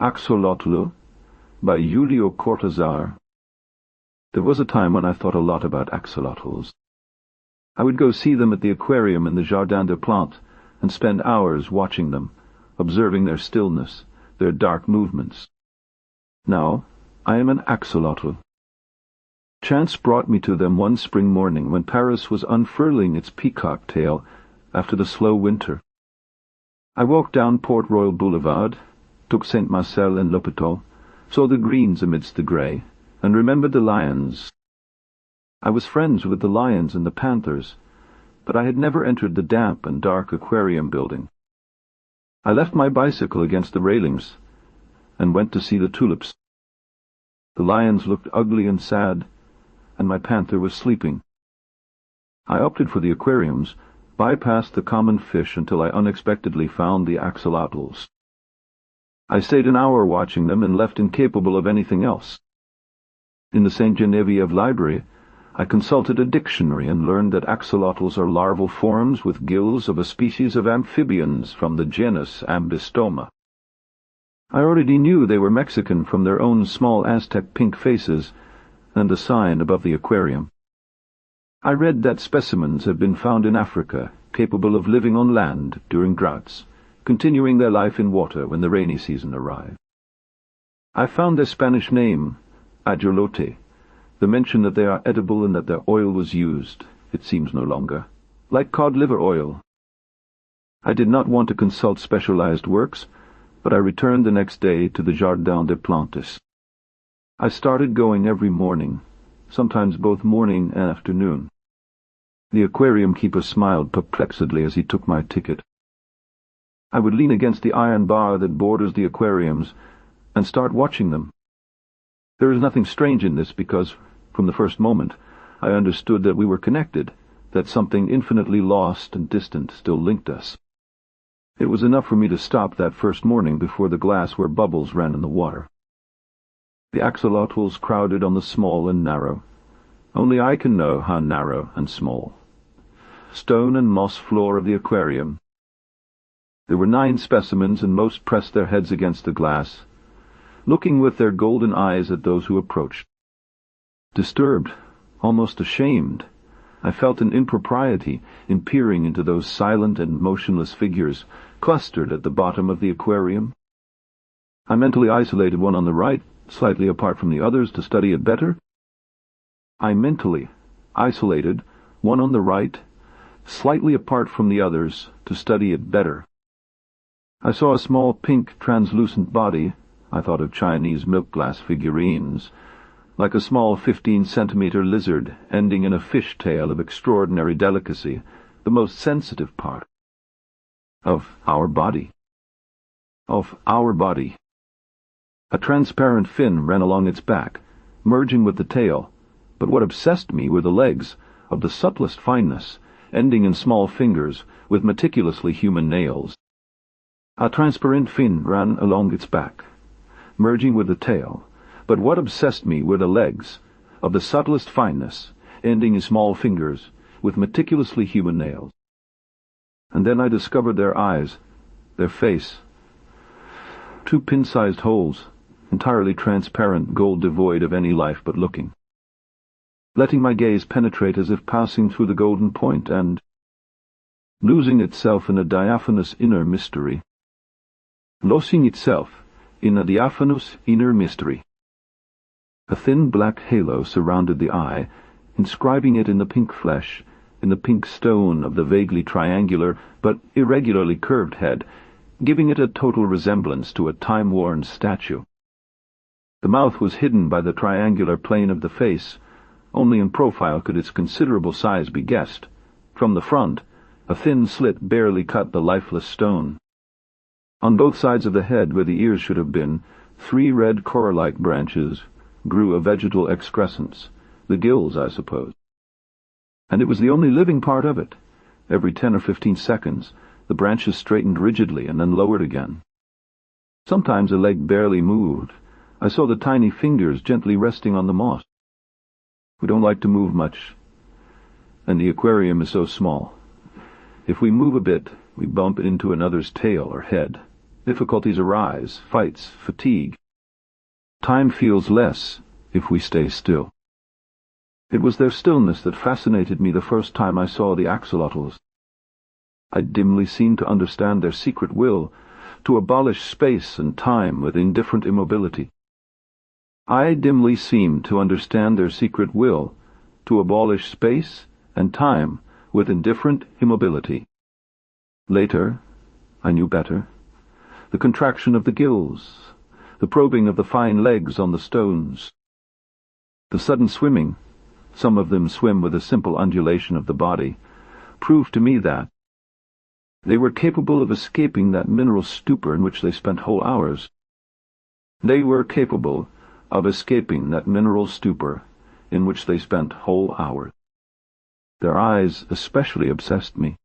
Axolotl by Julio Cortázar. There was a time when I thought a lot about axolotls. I would go see them at the aquarium in the Jardin des Plantes and spend hours watching them, observing their stillness, their dark movements. Now, I am an axolotl. Chance brought me to them one spring morning when Paris was unfurling its peacock tail after the slow winter. I walked down Port Royal Boulevard, took Saint-Marcel and L'Hôpital, saw the greens amidst the grey, and remembered the lions. I was friends with the lions and the panthers, but I had never entered the damp and dark aquarium building. I left my bicycle against the railings and went to see the tulips. The lions looked ugly and sad, and my panther was sleeping. I opted for the aquariums, bypassed the common fish until I unexpectedly found the axolotls. I stayed an hour watching them and left incapable of anything else. In the St. Geneviève Library, I consulted a dictionary and learned that axolotls are larval forms with gills of a species of amphibians from the genus Ambystoma. I already knew they were Mexican from their own small Aztec pink faces and the sign above the aquarium. I read that specimens have been found in Africa, capable of living on land during droughts, continuing their life in water when the rainy season arrived. I found their Spanish name, Axolotl, the mention that they are edible and that their oil was used, it seems no longer, like cod liver oil. I did not want to consult specialized works, but I returned the next day to the Jardin des Plantes. I started going every morning, sometimes both morning and afternoon. The aquarium keeper smiled perplexedly as he took my ticket. I would lean against the iron bar that borders the aquariums and start watching them. There is nothing strange in this because, from the first moment, I understood that we were connected, that something infinitely lost and distant still linked us. It was enough for me to stop that first morning before the glass where bubbles ran in the water. The axolotls crowded on the small and narrow. Only I can know how narrow and small. Stone and moss floor of the aquarium. There were 9 specimens, and most pressed their heads against the glass, looking with their golden eyes at those who approached. Disturbed, almost ashamed, I felt an impropriety in peering into those silent and motionless figures clustered at the bottom of the aquarium. I mentally isolated one on the right, slightly apart from the others, to study it better. I mentally isolated one on the right, slightly apart from the others, to study it better. I saw a small pink translucent body, I thought of Chinese milk glass figurines, like a small 15-centimeter lizard ending in a fish tail of extraordinary delicacy, the most sensitive part of our body. Of our body. A transparent fin ran along its back, merging with the tail, but what obsessed me were the legs, of the subtlest fineness, ending in small fingers with meticulously human nails. A transparent fin ran along its back, merging with the tail, but what obsessed me were the legs, of the subtlest fineness, ending in small fingers, with meticulously human nails. And then I discovered their eyes, their face. 2 pin-sized holes, entirely transparent, gold devoid of any life but looking. Letting my gaze penetrate as if passing through the golden point and losing itself in a diaphanous inner mystery. Losing itself in a diaphanous inner mystery. A thin black halo surrounded the eye, inscribing it in the pink flesh, in the pink stone of the vaguely triangular but irregularly curved head, giving it a total resemblance to a time-worn statue. The mouth was hidden by the triangular plane of the face. Only in profile could its considerable size be guessed. From the front, a thin slit barely cut the lifeless stone. On both sides of the head, where the ears should have been, 3 red coral-like branches grew a vegetal excrescence, the gills, I suppose. And it was the only living part of it. Every 10 or 15 seconds, the branches straightened rigidly and then lowered again. Sometimes a leg barely moved. I saw the tiny fingers gently resting on the moss. We don't like to move much, and the aquarium is so small. If we move a bit, we bump into another's tail or head. difficulties arise, fights, fatigue. Time feels less if we stay still. It was their stillness that fascinated me the first time I saw the axolotls. I dimly seemed to understand their secret will to abolish space and time with indifferent immobility. I dimly seemed to understand their secret will to abolish space and time with indifferent immobility. Later, I knew better. The contraction of the gills, the probing of the fine legs on the stones, the sudden swimming, some of them swim with a simple undulation of the body, proved to me that they were capable of escaping that mineral stupor in which they spent whole hours. They were capable of escaping that mineral stupor in which they spent whole hours. Their eyes especially obsessed me.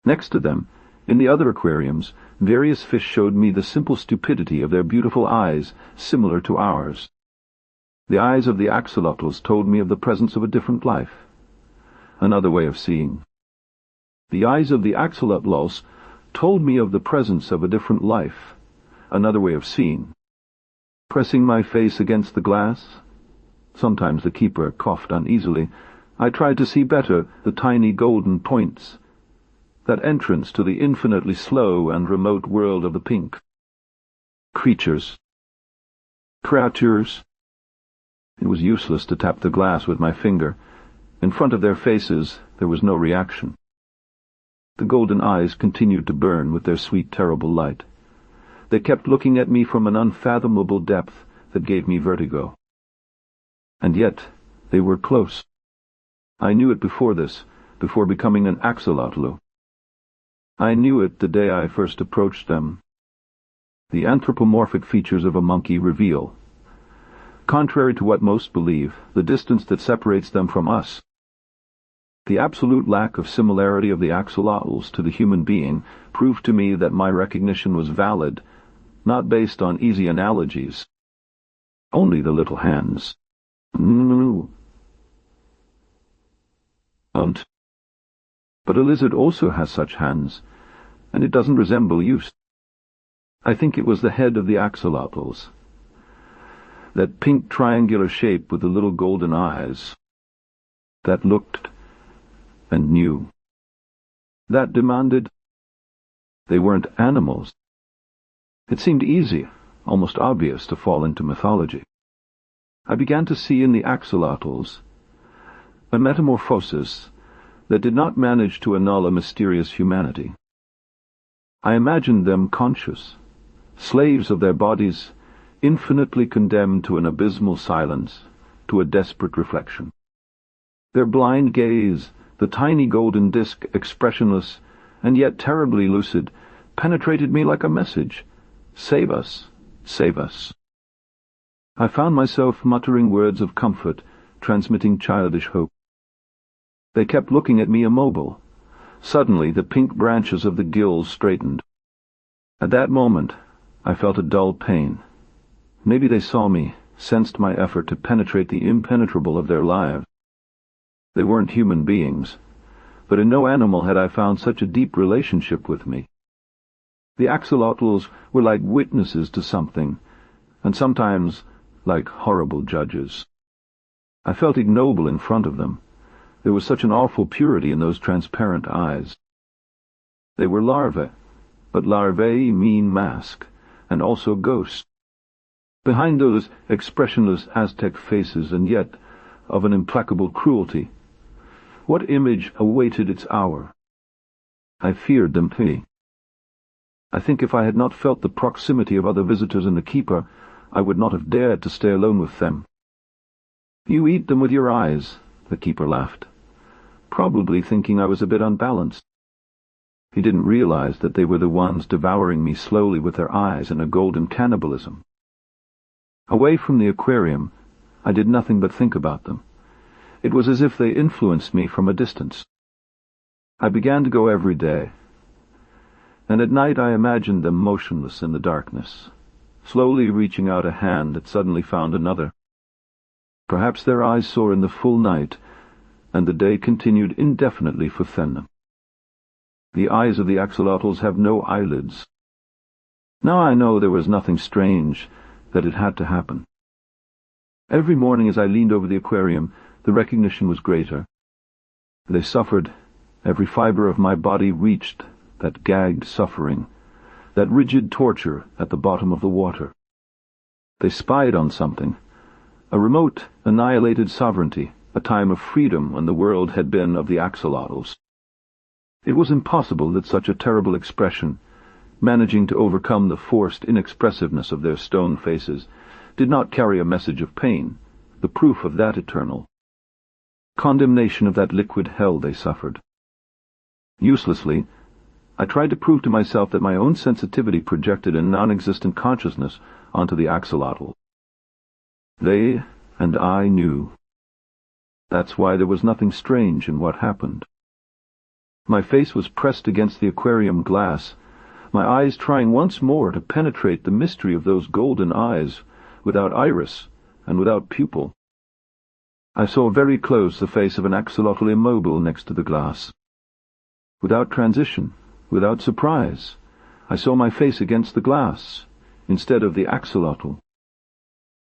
Next to them, in the other aquariums, various fish showed me the simple stupidity of their beautiful eyes, similar to ours. The eyes of the axolotls told me of the presence of a different life, another way of seeing. The eyes of the axolotls told me of the presence of a different life, another way of seeing. Pressing my face against the glass, sometimes the keeper coughed uneasily, I tried to see better the tiny golden points, that entrance to the infinitely slow and remote world of the pink. Creatures. It was useless to tap the glass with my finger. In front of their faces there was no reaction. The golden eyes continued to burn with their sweet, terrible light. They kept looking at me from an unfathomable depth that gave me vertigo. And yet they were close. I knew it before this, before becoming an axolotl. I knew it the day I first approached them. The anthropomorphic features of a monkey reveal, contrary to what most believe, the distance that separates them from us. The absolute lack of similarity of the axolotls to the human being proved to me that my recognition was valid, not based on easy analogies. Only the little hands. But a lizard also has such hands, and it doesn't resemble use. I think it was the head of the axolotls, that pink triangular shape with the little golden eyes, that looked and knew. That demanded. They weren't animals. It seemed easy, almost obvious, to fall into mythology. I began to see in the axolotls a metamorphosis that did not manage to annul a mysterious humanity. I imagined them conscious, slaves of their bodies, infinitely condemned to an abysmal silence, to a desperate reflection. Their blind gaze, the tiny golden disk, expressionless and yet terribly lucid, penetrated me like a message. Save us, save us. I found myself muttering words of comfort, transmitting childish hope. They kept looking at me immobile. Suddenly the pink branches of the gills straightened. At that moment I felt a dull pain. Maybe they saw me, sensed my effort to penetrate the impenetrable of their lives. They weren't human beings, but in no animal had I found such a deep relationship with me. The axolotls were like witnesses to something, and sometimes like horrible judges. I felt ignoble in front of them. There was such an awful purity in those transparent eyes. They were larvae, but larvae mean mask, and also ghosts. Behind those expressionless Aztec faces, and yet of an implacable cruelty, what image awaited its hour? I feared them too. I think if I had not felt the proximity of other visitors and the keeper, I would not have dared to stay alone with them. "You eat them with your eyes," the keeper laughed, probably thinking I was a bit unbalanced. He didn't realize that they were the ones devouring me slowly with their eyes in a golden cannibalism. Away from the aquarium, I did nothing but think about them. It was as if they influenced me from a distance. I began to go every day, and at night I imagined them motionless in the darkness, slowly reaching out a hand that suddenly found another. Perhaps their eyes saw in the full night, and the day continued indefinitely for them. The eyes of the axolotls have no eyelids. Now I know there was nothing strange, that it had to happen. Every morning as I leaned over the aquarium, the recognition was greater. They suffered. Every fiber of my body reached that gagged suffering, that rigid torture at the bottom of the water. They spied on something, a remote, annihilated sovereignty, a time of freedom when the world had been of the axolotls. It was impossible that such a terrible expression, managing to overcome the forced inexpressiveness of their stone faces, did not carry a message of pain, the proof of that eternal condemnation of that liquid hell they suffered. Uselessly, I tried to prove to myself that my own sensitivity projected a non-existent consciousness onto the axolotl. They and I knew. That's why there was nothing strange in what happened. My face was pressed against the aquarium glass, my eyes trying once more to penetrate the mystery of those golden eyes, without iris and without pupil. I saw very close the face of an axolotl immobile next to the glass. Without transition, without surprise, I saw my face against the glass, instead of the axolotl.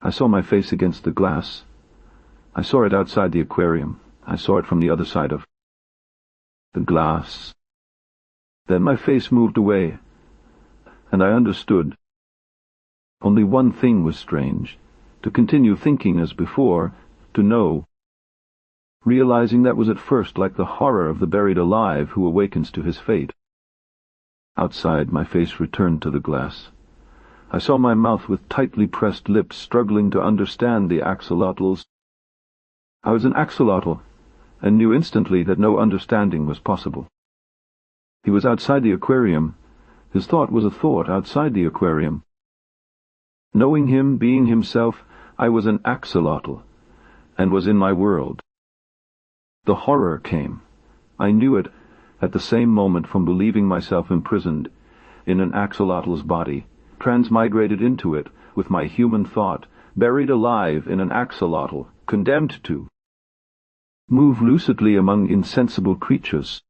I saw my face against the glass. I saw it outside the aquarium. I saw it from the other side of the glass. Then my face moved away, and I understood. Only one thing was strange, to continue thinking as before, to know. Realizing that was at first like the horror of the buried alive who awakens to his fate. Outside, my face returned to the glass. I saw my mouth with tightly pressed lips struggling to understand the axolotls. I was an axolotl, and knew instantly that no understanding was possible. He was outside the aquarium. His thought was a thought outside the aquarium. Knowing him, being himself, I was an axolotl, and was in my world. The horror came. I knew it at the same moment from believing myself imprisoned in an axolotl's body, transmigrated into it with my human thought, buried alive in an axolotl, condemned to move lucidly among insensible creatures.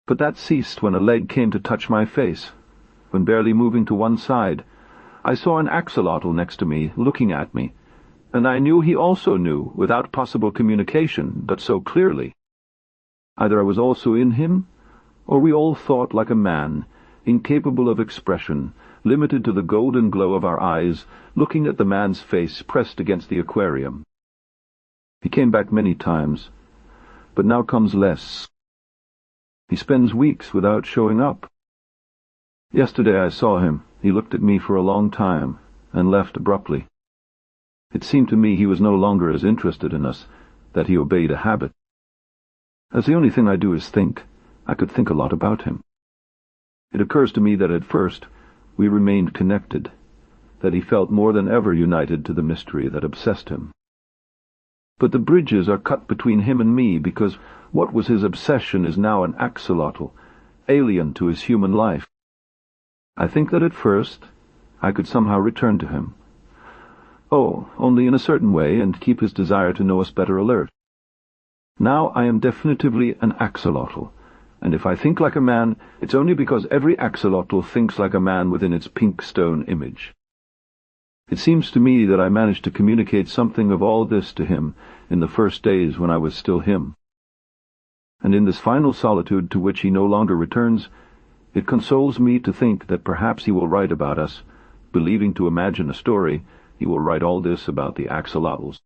But that ceased when a leg came to touch my face. When barely moving to one side, I saw an axolotl next to me, looking at me, and I knew he also knew, without possible communication, but so clearly. Either I was also in him, or we all thought like a man, incapable of expression, limited to the golden glow of our eyes, looking at the man's face pressed against the aquarium. He came back many times, but now comes less. He spends weeks without showing up. Yesterday I saw him. He looked at me for a long time, and left abruptly. It seemed to me he was no longer as interested in us, that he obeyed a habit. As the only thing I do is think, I could think a lot about him. It occurs to me that at first we remained connected, that he felt more than ever united to the mystery that obsessed him. But the bridges are cut between him and me, because what was his obsession is now an axolotl, alien to his human life. I think that at first I could somehow return to him. Oh, only in a certain way, and keep his desire to know us better alert. Now I am definitively an axolotl, and if I think like a man, it's only because every axolotl thinks like a man within its pink stone image. It seems to me that I managed to communicate something of all this to him in the first days when I was still him. And in this final solitude to which he no longer returns, it consoles me to think that perhaps he will write about us, believing to imagine a story. He will write all this about the axolotls.